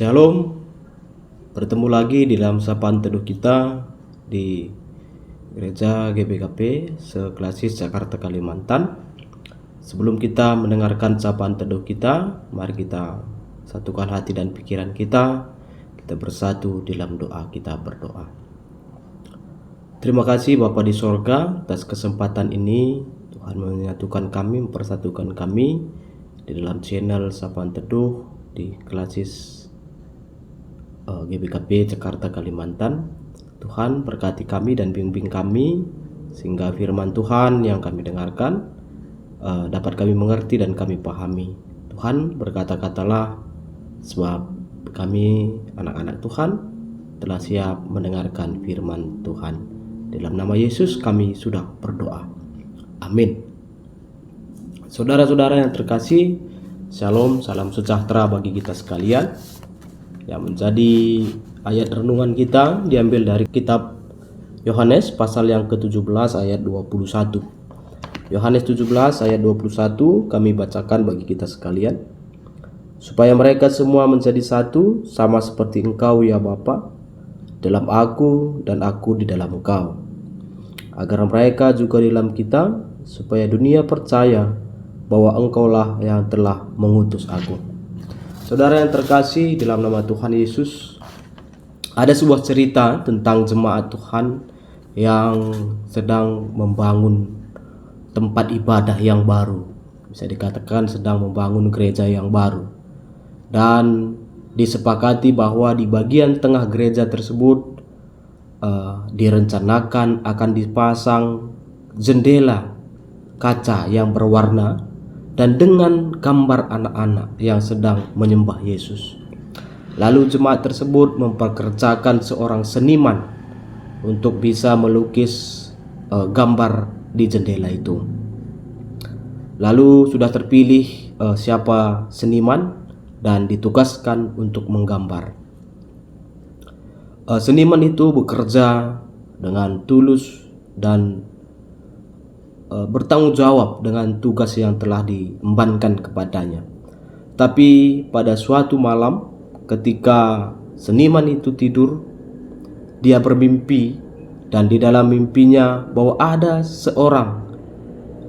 Shalom, bertemu lagi di dalam sapaan teduh kita di Gereja GBKP Seklasis Jakarta Kalimantan. Sebelum kita mendengarkan sapaan teduh kita, mari kita satukan hati dan pikiran kita. Kita bersatu dalam doa, kita berdoa. Terima kasih Bapa di sorga atas kesempatan ini. Tuhan menyatukan kami, mempersatukan kami di dalam channel sapaan teduh di Klasis GBKP Jakarta Kalimantan. Tuhan berkati kami dan bimbing kami sehingga firman Tuhan yang kami dengarkan dapat kami mengerti dan kami pahami. Tuhan, berkata-katalah, sebab kami anak-anak Tuhan telah siap mendengarkan firman Tuhan. Dalam nama Yesus kami sudah berdoa, amin. Saudara-saudara yang terkasih, shalom, salam sejahtera bagi kita sekalian. Yang menjadi ayat renungan kita diambil dari kitab Yohanes pasal yang ke-17 ayat 21. Yohanes 17 ayat 21 kami bacakan bagi kita sekalian. Supaya mereka semua menjadi satu, sama seperti Engkau ya Bapa, dalam aku dan aku di dalam Engkau, agar mereka juga di dalam kita, supaya dunia percaya bahwa Engkaulah yang telah mengutus aku. Saudara yang terkasih, dalam nama Tuhan Yesus, ada sebuah cerita tentang jemaat Tuhan yang sedang membangun tempat ibadah yang baru. Bisa dikatakan sedang membangun gereja yang baru. Dan disepakati bahwa di bagian tengah gereja tersebut direncanakan akan dipasang jendela kaca yang berwarna dan dengan gambar anak-anak yang sedang menyembah Yesus. Lalu jemaat tersebut memperkerjakan seorang seniman untuk bisa melukis gambar di jendela itu. Lalu sudah terpilih siapa seniman dan ditugaskan untuk menggambar. Seniman itu bekerja dengan tulus dan bertanggung jawab dengan tugas yang telah diembankan kepadanya. Tapi pada suatu malam ketika seniman itu tidur, dia bermimpi, dan di dalam mimpinya bahwa ada seorang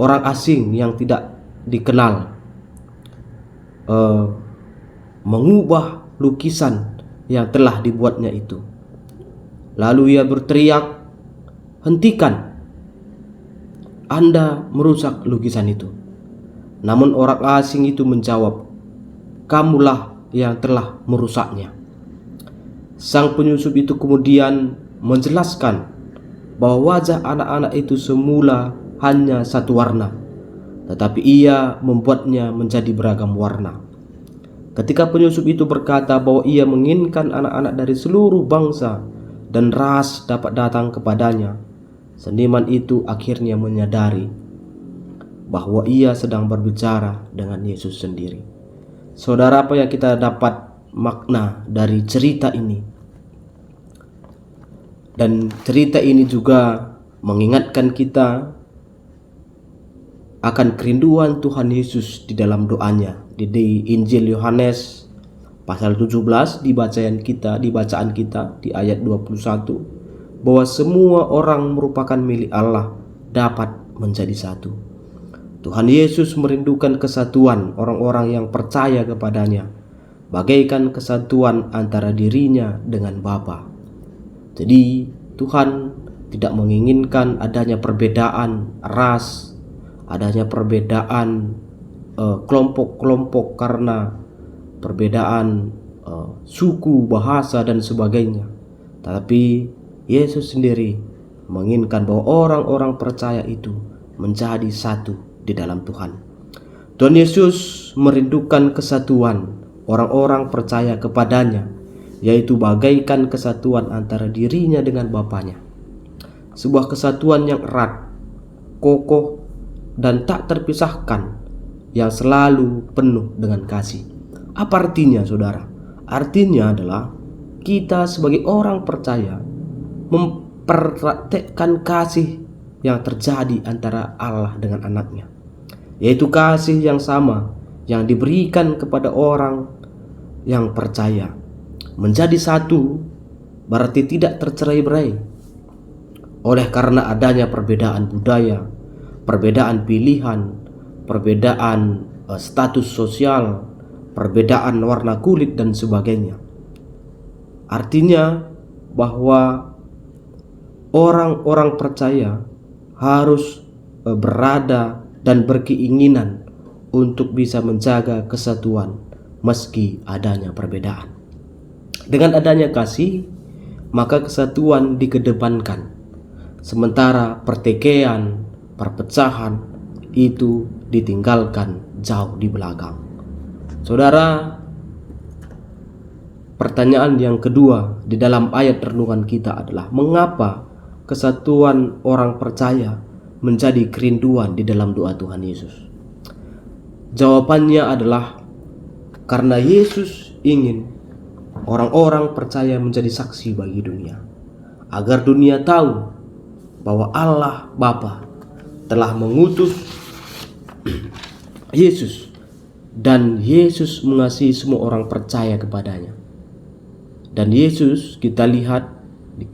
orang asing yang tidak dikenal mengubah lukisan yang telah dibuatnya itu. Lalu ia berteriak, "Hentikan, Anda merusak lukisan itu." Namun orang asing itu menjawab, "Kamulah yang telah merusaknya." Sang penyusup itu kemudian menjelaskan bahwa wajah anak-anak itu semula hanya satu warna, tetapi ia membuatnya menjadi beragam warna. Ketika penyusup itu berkata bahwa ia menginginkan anak-anak dari seluruh bangsa dan ras dapat datang kepadanya, seniman itu akhirnya menyadari bahwa ia sedang berbicara dengan Yesus sendiri. Saudara, apa yang kita dapat makna dari cerita ini? Dan cerita ini juga mengingatkan kita akan kerinduan Tuhan Yesus di dalam doanya. Di Injil Yohanes pasal 17 di bacaan kita di ayat 21, bahwa semua orang merupakan milik Allah dapat menjadi satu. Tuhan Yesus merindukan kesatuan orang-orang yang percaya kepadanya, bagaikan kesatuan antara dirinya dengan Bapa. Jadi Tuhan tidak menginginkan adanya perbedaan ras, adanya perbedaan kelompok-kelompok karena perbedaan suku, bahasa dan sebagainya. Tetapi Yesus sendiri menginginkan bahwa orang-orang percaya itu menjadi satu di dalam Tuhan. Tuhan Yesus merindukan kesatuan orang-orang percaya kepadanya, yaitu bagaikan kesatuan antara dirinya dengan Bapanya. Sebuah kesatuan yang erat, kokoh, dan tak terpisahkan, yang selalu penuh dengan kasih. Apa artinya, saudara? Artinya adalah kita sebagai orang percaya mempraktekkan kasih yang terjadi antara Allah dengan anaknya, yaitu kasih yang sama yang diberikan kepada orang yang percaya. Menjadi satu berarti tidak tercerai-berai. Oleh karena adanya perbedaan budaya, perbedaan pilihan, perbedaan status sosial, perbedaan warna kulit dan sebagainya. Artinya bahwa orang-orang percaya harus berada dan berkeinginan untuk bisa menjaga kesatuan meski adanya perbedaan. Dengan adanya kasih, maka kesatuan dikedepankan, sementara pertikaian, perpecahan itu ditinggalkan jauh di belakang. Saudara, pertanyaan yang kedua di dalam ayat renungan kita adalah, mengapa kesatuan orang percaya menjadi kerinduan di dalam doa Tuhan Yesus? Jawabannya adalah karena Yesus ingin orang-orang percaya menjadi saksi bagi dunia, agar dunia tahu bahwa Allah Bapa telah mengutus Yesus, dan Yesus mengasihi semua orang percaya kepadanya. Dan Yesus kita lihat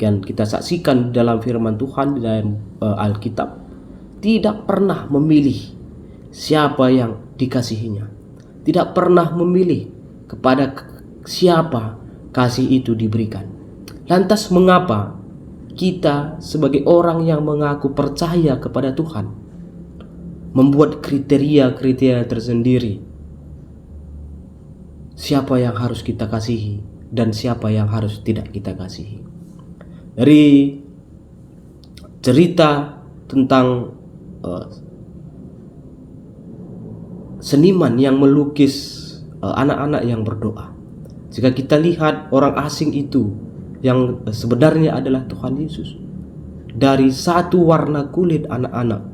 dan kita saksikan dalam firman Tuhan di dalam Alkitab, tidak pernah memilih siapa yang dikasihinya, tidak pernah memilih kepada siapa kasih itu diberikan. Lantas mengapa kita sebagai orang yang mengaku percaya kepada Tuhan membuat kriteria-kriteria tersendiri siapa yang harus kita kasihi dan siapa yang harus tidak kita kasihi? Dari cerita tentang seniman yang melukis anak-anak yang berdoa, jika kita lihat orang asing itu yang sebenarnya adalah Tuhan Yesus, dari satu warna kulit anak-anak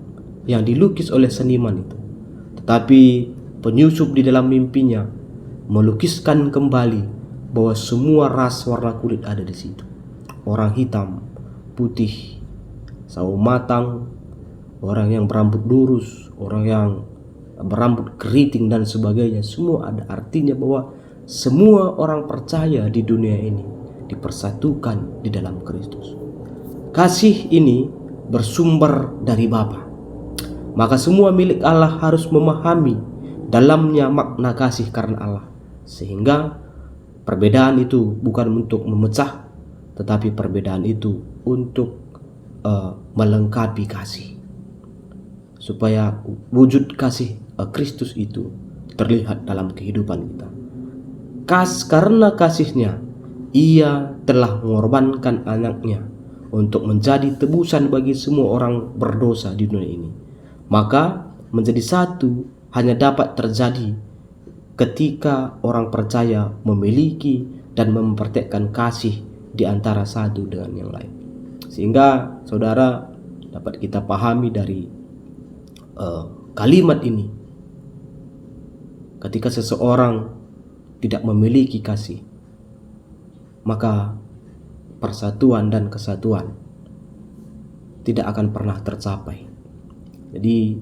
yang dilukis oleh seniman itu, tetapi penyusup di dalam mimpinya melukiskan kembali bahwa semua ras warna kulit ada di situ. Orang hitam, putih, sawo matang, orang yang berambut lurus, orang yang berambut keriting dan sebagainya, semua ada. Artinya bahwa semua orang percaya di dunia ini dipersatukan di dalam Kristus. Kasih ini bersumber dari Bapa. Maka semua milik Allah harus memahami dalamnya makna kasih karena Allah, sehingga perbedaan itu bukan untuk memecah, tetapi perbedaan itu untuk melengkapi kasih, supaya wujud kasih Kristus itu terlihat dalam kehidupan kita. Karena kasihnya, Ia telah mengorbankan anaknya untuk menjadi tebusan bagi semua orang berdosa di dunia ini. Maka menjadi satu hanya dapat terjadi ketika orang percaya memiliki dan mempraktekkan kasih di antara satu dengan yang lain. Sehingga saudara dapat kita pahami dari kalimat ini, ketika seseorang tidak memiliki kasih, maka persatuan dan kesatuan tidak akan pernah tercapai. Jadi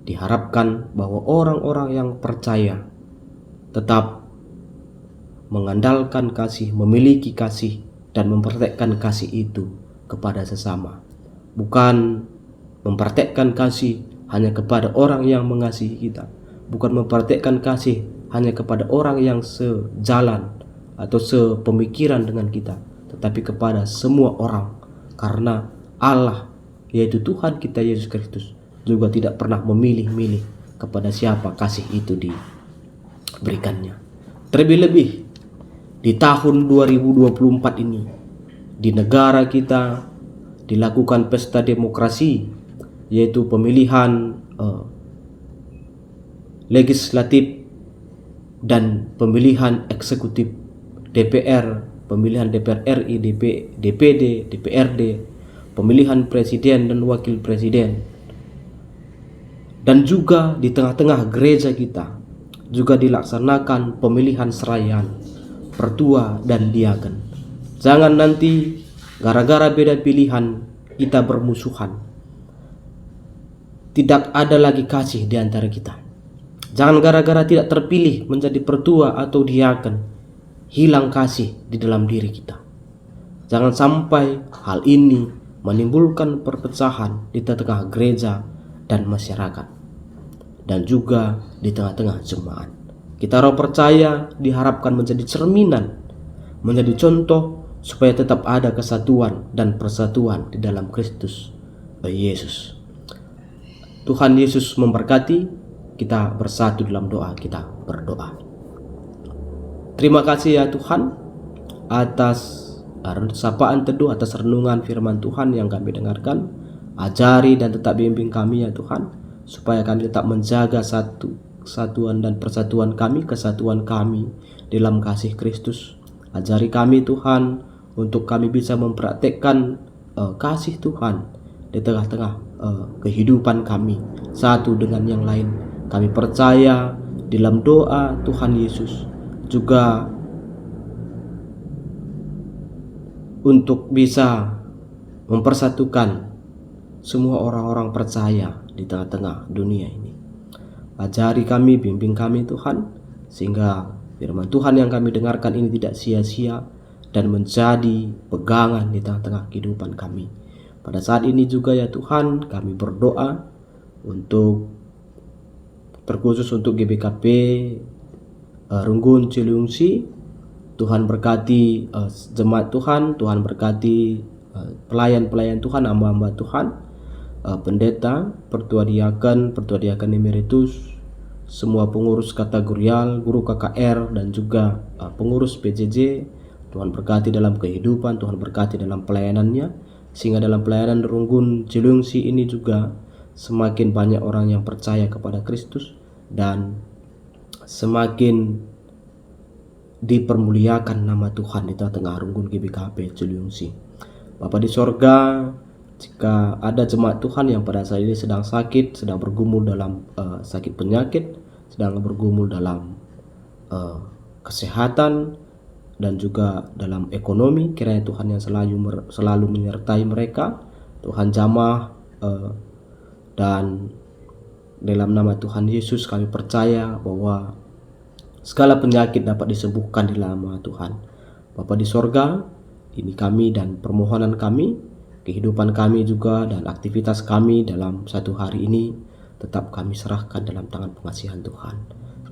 diharapkan bahwa orang-orang yang percaya tetap mengandalkan kasih, memiliki kasih, dan mempraktekkan kasih itu kepada sesama. Bukan mempraktekkan kasih hanya kepada orang yang mengasihi kita, bukan mempraktekkan kasih hanya kepada orang yang sejalan atau sepemikiran dengan kita, tetapi kepada semua orang. Karena Allah, yaitu Tuhan kita Yesus Kristus, juga tidak pernah memilih-milih kepada siapa kasih itu diberikannya. Terlebih-lebih di tahun 2024 ini, di negara kita dilakukan pesta demokrasi, yaitu pemilihan legislatif dan pemilihan eksekutif, DPR, pemilihan DPR RI, DPD, DPRD, pemilihan presiden dan wakil presiden. Dan juga di tengah-tengah gereja kita juga dilaksanakan pemilihan serayaan, pertua dan diaken. Jangan nanti gara-gara beda pilihan kita bermusuhan. Tidak ada lagi kasih di antara kita. Jangan gara-gara tidak terpilih menjadi pertua atau diaken hilang kasih di dalam diri kita. Jangan sampai hal ini menimbulkan perpecahan di tengah gereja dan masyarakat, dan juga di tengah-tengah jemaat. Kita orang percaya diharapkan menjadi cerminan, menjadi contoh supaya tetap ada kesatuan dan persatuan di dalam Kristus Yesus. Tuhan Yesus memberkati. Kita bersatu dalam doa, kita berdoa. Terima kasih ya Tuhan atas sapaan teduh, atas renungan firman Tuhan yang kami dengarkan. Ajari dan tetap bimbing kami ya Tuhan, supaya kami tetap menjaga kesatuan dan persatuan kami, kesatuan kami dalam kasih Kristus. Ajari kami Tuhan untuk kami bisa mempraktekkan kasih Tuhan di tengah-tengah kehidupan kami satu dengan yang lain. Kami percaya dalam doa Tuhan Yesus juga untuk bisa mempersatukan semua orang-orang percaya di tengah-tengah dunia ini. Ajari kami, bimbing kami Tuhan, sehingga firman Tuhan yang kami dengarkan ini tidak sia-sia dan menjadi pegangan di tengah-tengah kehidupan kami. Pada saat ini juga ya Tuhan, kami berdoa untuk terkhusus untuk GBKP Runggun Ciliwungsi. Tuhan berkati jemaat Tuhan, Tuhan berkati pelayan-pelayan Tuhan, hamba-hamba Tuhan, pendeta, pertua diaken emeritus, semua pengurus kategorial, guru KKR, dan juga pengurus PJJ. Tuhan berkati dalam kehidupan, Tuhan berkati dalam pelayanannya, sehingga dalam pelayanan Runggun Ciliwungsi ini juga semakin banyak orang yang percaya kepada Kristus dan semakin dipermuliakan nama Tuhan di tengah Runggun GBKP Ciliwungsi. Bapa di sorga, jika ada jemaat Tuhan yang pada saat ini sedang sakit, sedang bergumul dalam sakit penyakit, sedang bergumul dalam kesehatan dan juga dalam ekonomi, kiranya Tuhan yang selalu menyertai mereka. Tuhan jamah dan dalam nama Tuhan Yesus kami percaya bahwa segala penyakit dapat disembuhkan di dalam nama Tuhan. Bapa di sorga, ini kami dan permohonan kami, kehidupan kami juga dan aktivitas kami dalam satu hari ini tetap kami serahkan dalam tangan pengasihan Tuhan.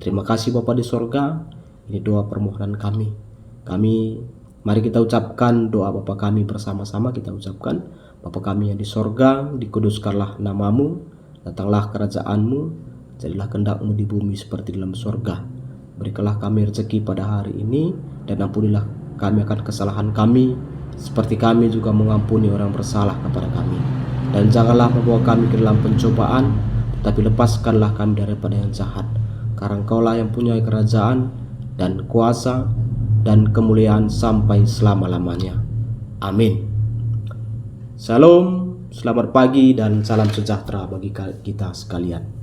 Terima kasih Bapa di sorga, ini doa permohonan kami. Mari kita ucapkan doa Bapa kami bersama-sama. Kita ucapkan, Bapa kami yang di sorga, dikuduskanlah namamu, datanglah kerajaanmu, jadilah kehendak-Mu di bumi seperti dalam sorga. Berikanlah kami rezeki pada hari ini, dan ampunilah kami akan kesalahan kami, seperti kami juga mengampuni orang bersalah kepada kami. Dan janganlah membawa kami ke dalam pencobaan, tetapi lepaskanlah kami daripada yang jahat. Karena Engkaulah yang punya kerajaan dan kuasa dan kemuliaan sampai selama-lamanya. Amin. Shalom, selamat pagi dan salam sejahtera bagi kita sekalian.